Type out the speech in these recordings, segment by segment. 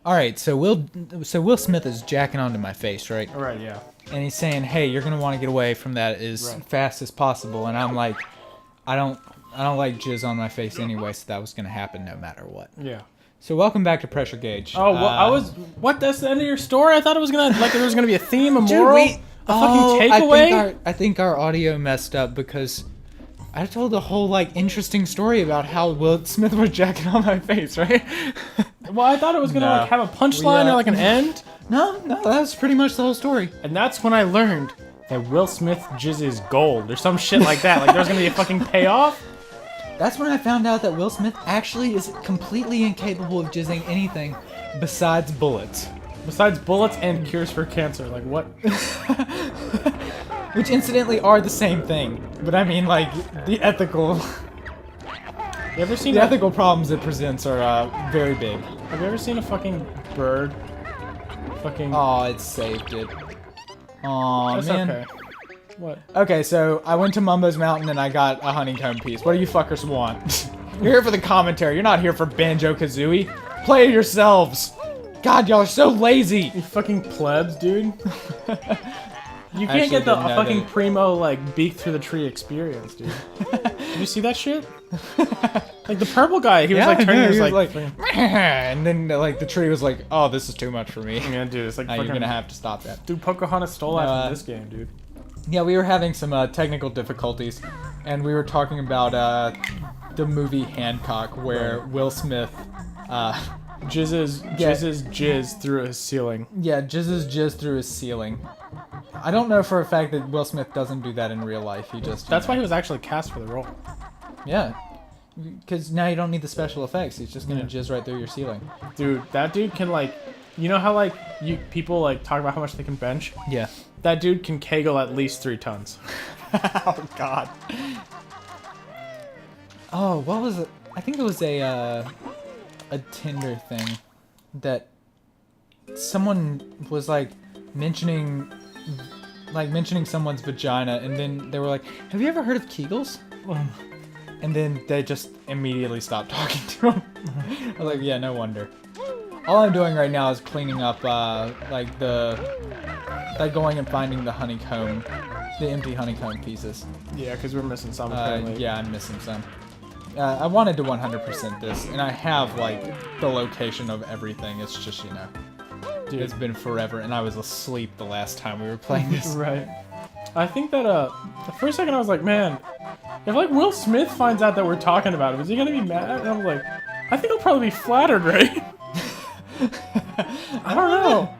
All right, so Will Smith is jacking onto my face, right? All right, yeah. And he's saying, "Hey, you're gonna want to get away from that as fast as possible." And I'm like, I don't like jizz on my face anyway, so that was gonna happen no matter what. Yeah. So welcome back to Pressure Gauge. Oh, well, what? That's the end of your story? I thought it was gonna there was gonna be a theme, a moral, a fucking takeaway. I think our audio messed up because I told a whole interesting story about how Will Smith was jacking on my face, right? Well, I thought it was gonna have a punchline or an end. No, that was pretty much the whole story. And that's when I learned that Will Smith jizzes gold or some shit like that. Like there's gonna be a fucking payoff. That's when I found out that Will Smith actually is completely incapable of jizzing anything besides bullets. Besides bullets and cures for cancer. Like what? Which incidentally are the same thing. But I mean the ethical... You ever seen the ethical problems it presents are very big. Have you ever seen a fucking bird? Fucking... Oh, it saved it. Aw, That's man. okay. What? Okay, so I went to Mumbo's Mountain and I got a honeycomb piece. What do you fuckers want? You're here for the commentary. You're not here for Banjo-Kazooie. Play it yourselves. God, y'all are so lazy. You fucking plebs, dude. You can't get the fucking primo beak through the tree experience, dude. Did you see that shit? Like the purple guy, he was turning, he was like, and then the tree was like, oh, this is too much for me. Yeah, dude, it's like you're gonna have to stop that. Dude, Pocahontas stole that from this game, dude. Yeah, we were having some technical difficulties, and we were talking about the movie Hancock, where Will Smith jizzes jizz through his ceiling. Yeah, jizzes jizz through his ceiling. I don't know for a fact that Will Smith doesn't do that in real life. He just... That's why he was actually cast for the role. Yeah. Because now you don't need the special effects. He's just going to jizz right through your ceiling. Dude, that dude can you know how people talk about how much they can bench? Yeah. That dude can kegel at least 3 tons. Oh, God. Oh, what was it? I think it was a Tinder thing that someone was mentioning someone's vagina, and then they were like, have you ever heard of Kegels? And then they just immediately stopped talking to him. I was like, yeah, no wonder. All I'm doing right now is cleaning up going and finding the honeycomb, the empty honeycomb pieces. Yeah, because we're missing some. Yeah, I'm missing some. I wanted to 100% this, and I have the location of everything. It's just, dude, it's been forever, and I was asleep the last time we were playing this. Right. I think that for a second I was like, man, if Will Smith finds out that we're talking about him, is he gonna be mad? And I'm like, I think he'll probably be flattered, right? I don't know.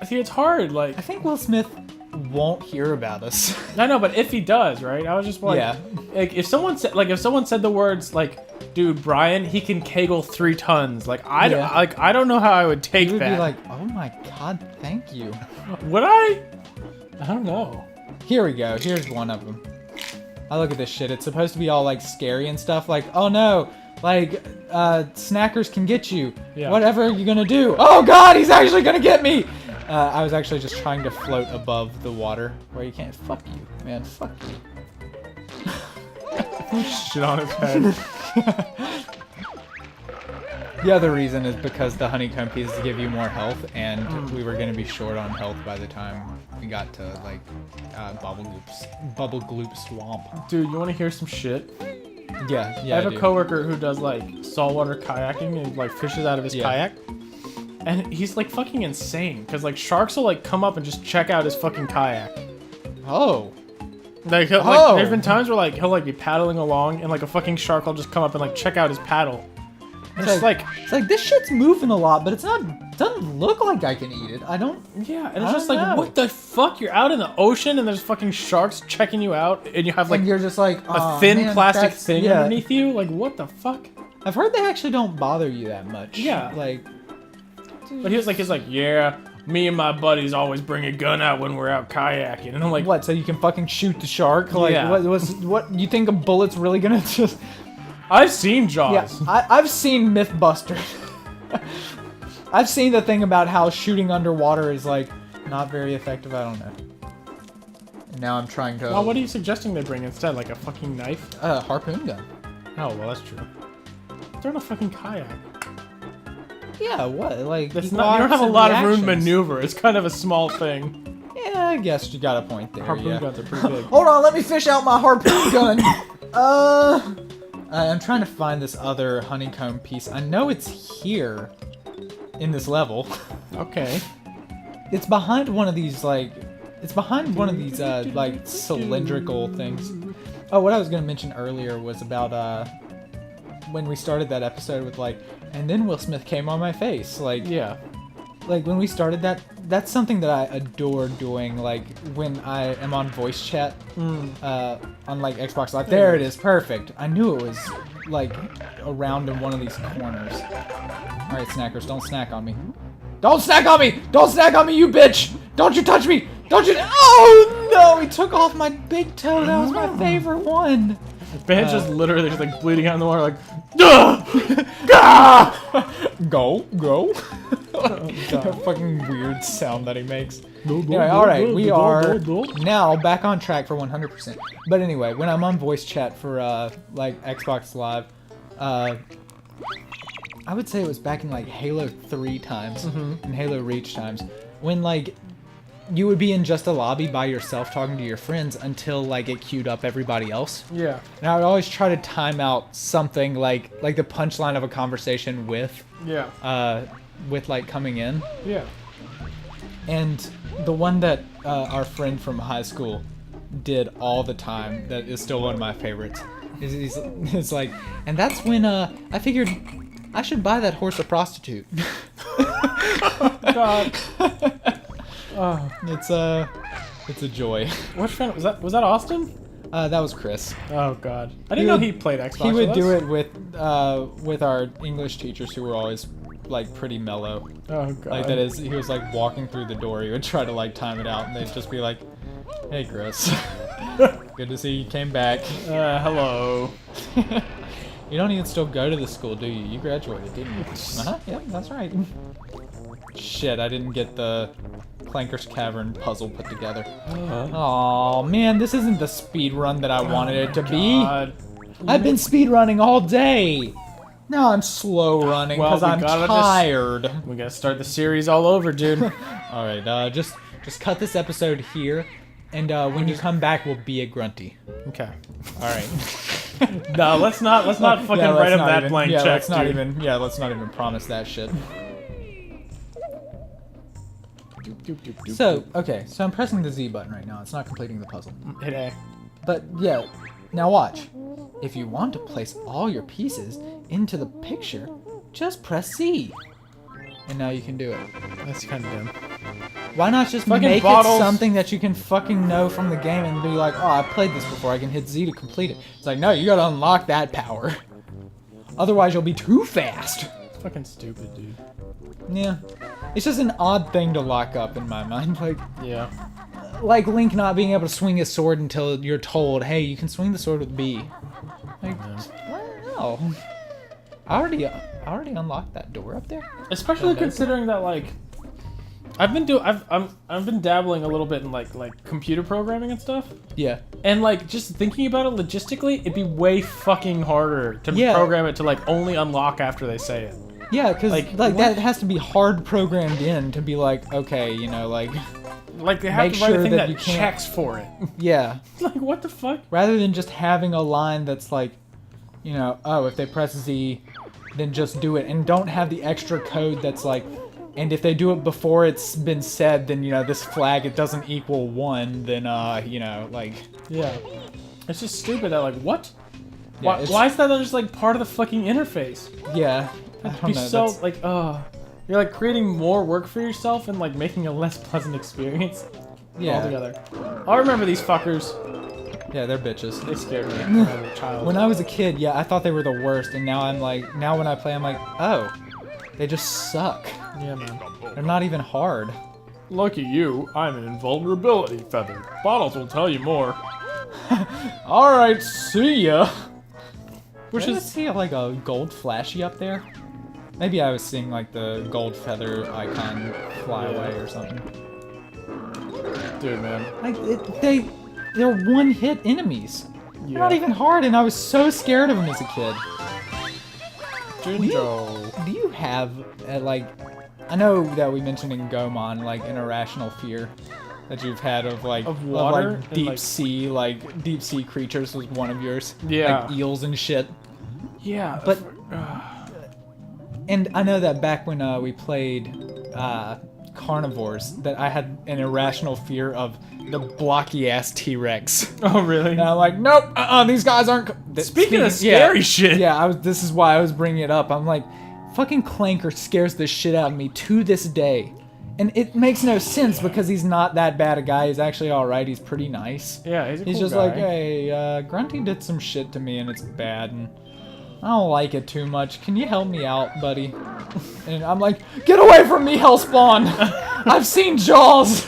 I think it's hard. I think Will Smith won't hear about us. I know, but if he does, right? I was just if someone said the words dude, Brian, he can kegel 3 tons. I don't know how I would take that. You would be like, oh my God, thank you. Would I? I don't know. Here we go. Here's one of them. I look at this shit. It's supposed to be all scary and stuff. Oh no, snackers can get you. Yeah. Whatever are you gonna do? Oh God, he's actually gonna get me. I was actually just trying to float above the water where you can't. Fuck you, man. Fuck you. Shit on his head. The other reason is because the honeycomb pieces give you more health, and we were going to be short on health by the time we got to Bubble Gloop Swamp. Dude, you want to hear some shit? Yeah. I have a coworker who does saltwater kayaking and fishes out of his kayak, and he's fucking insane because sharks will come up and just check out his fucking kayak. Oh. There's been times where he'll be paddling along and a fucking shark will just come up and check out his paddle. It's this shit's moving a lot, but doesn't look like I can eat it. I don't. Yeah, and it's just what the fuck? You're out in the ocean and there's fucking sharks checking you out, and you have you're just a thin plastic thing underneath you. What the fuck? I've heard they actually don't bother you that much. Yeah, but he's yeah. Me and my buddies always bring a gun out when we're out kayaking, and I'm like, what? So you can fucking shoot the shark? Yeah. What? You think a bullet's really gonna just? I've seen Jaws. Yeah, I've seen Mythbusters. I've seen the thing about how shooting underwater is not very effective. I don't know. And now I'm trying to. Well, what are you suggesting they bring instead? A fucking knife? Harpoon gun. Oh well, that's true. They're in a fucking kayak. Yeah, what? Like, That's equal not. You don't have a opposite lot of room to reactions. maneuver. It's kind of a small thing. Yeah, I guess you got a point there. Harpoon yeah. guns are pretty big. Hold on, let me fish out my harpoon gun. I'm trying to find this other honeycomb piece. I know it's here in this level. Okay. It's behind one of these, like, like, cylindrical things. Oh, what I was going to mention earlier was about, when we started that episode with, like, and then Will Smith came on my face. Like, Yeah. like, when we started that, that's something that I adore doing, like, when I am on voice chat, on, like, Xbox Live. There it is, perfect. I knew it was, like, around in one of these corners. Alright, snackers, don't snack on me. Don't snack on me! Don't snack on me, you bitch! Don't you touch me! Don't you— Oh, no! He took off my big toe. That was my favorite one. Banjo's literally just, like, bleeding out in the water, like, duh! Gah! Go. That fucking weird sound that he makes. Anyway, alright, we are now back on track for 100%. But anyway, when I'm on voice chat for, like, Xbox Live, I would say it was back in, like, Halo 3 times and Halo Reach times, when, like, you would be in just a lobby by yourself talking to your friends until, like, it queued up everybody else. Yeah. And I would always try to time out something like the punchline of a conversation with, like, coming in. Yeah. And the one that our friend from high school did all the time, that is still one of my favorites, is like, and that's when I figured I should buy that horse a prostitute. God. Oh. It's a joy. What friend was that Austin? That was Chris. Oh God. I didn't know he played Xbox. He would with do us. it with our English teachers, who were always, like, pretty mellow. Oh God. Like, that is, he was, like, walking through the door, he would try to, like, time it out, and they'd just be like, "Hey, Chris. Good to see you came back." Hello. You don't even still go to the school, do you? You graduated, didn't you? Yep, that's right. Shit, I didn't get the Clanker's Cavern puzzle put together. Oh man, this isn't the speed run that I wanted it to be. I've been speed running all day. Now I'm slow running because I'm tired. We gotta start the series all over, dude. All right, just cut this episode here, and when you come back, we'll be a grunty. Okay. All right. No, let's not fucking write up that blank check. Let's not even promise that shit. So, okay, so I'm pressing the Z button right now. It's not completing the puzzle. Hit A. But, yeah, now watch. If you want to place all your pieces into the picture, just press Z. And now you can do it. That's kind of dumb. Why not just Fucking make bottles. it something that you can fucking know from the game and be like, oh, I played this before, I can hit Z to complete it. It's like, no, you gotta unlock that power. Otherwise, you'll be too fast. It's fucking stupid, dude. Yeah. It's just an odd thing to lock up in my mind. Yeah. Like Link not being able to swing his sword until you're told, hey, you can swing the sword with B. Like, I don't know. I already unlocked that door up there. Especially considering that, like, I've been dabbling a little bit in like computer programming and stuff. Yeah. And like just thinking about it logistically, it'd be way fucking harder to program it to like only unlock after they say it. Yeah, because like that has to be hard programmed in to be like, okay, you know, like they have to write a thing that checks for it. Yeah. Like, what the fuck? Rather than just having a line that's like, you know, oh, if they press Z, then just do it, and don't have the extra code that's like, and if they do it before it's been said, then, you know, this flag, it doesn't equal 1, then, you know, like... Yeah. It's just stupid that, like, what? Yeah, why is that just, like, part of the fucking interface? Yeah. That'd be so, like, you're, like, creating more work for yourself and, like, making a less pleasant experience altogether. I remember these fuckers. Yeah, they're bitches. They scared me when I was a child. When I was a kid, yeah, I thought they were the worst, and now I'm like, now when I play, I'm like, oh, they just suck. Yeah, man. They're not even hard. Lucky you, I'm an invulnerability feather. Bottles will tell you more. Alright, see ya! Which Did I is... see like a gold flashy up there? Maybe I was seeing like the gold feather icon fly away or something. Dude, man. Like, they're one-hit enemies. Yeah. They're not even hard, and I was so scared of them as a kid. Jinjo. Do you have like? I know that we mentioned in Gomon like an irrational fear that you've had of like water, like deep sea creatures was one of yours. Yeah. Like eels and shit. Yeah, But and I know that back when we played carnivores, that I had an irrational fear of the blocky ass T-Rex. Oh really? And I'm like, nope, these guys aren't. Speaking of scary shit. Yeah, this is why I was bringing it up. I'm like, fucking Clanker scares the shit out of me to this day. And it makes no sense because he's not that bad a guy. He's actually alright. He's pretty nice. Yeah, he's a cool just guy. like, hey, Grunty did some shit to me and it's bad and I don't like it too much. Can you help me out, buddy? And I'm like, get away from me, Hellspawn! I've seen Jaws!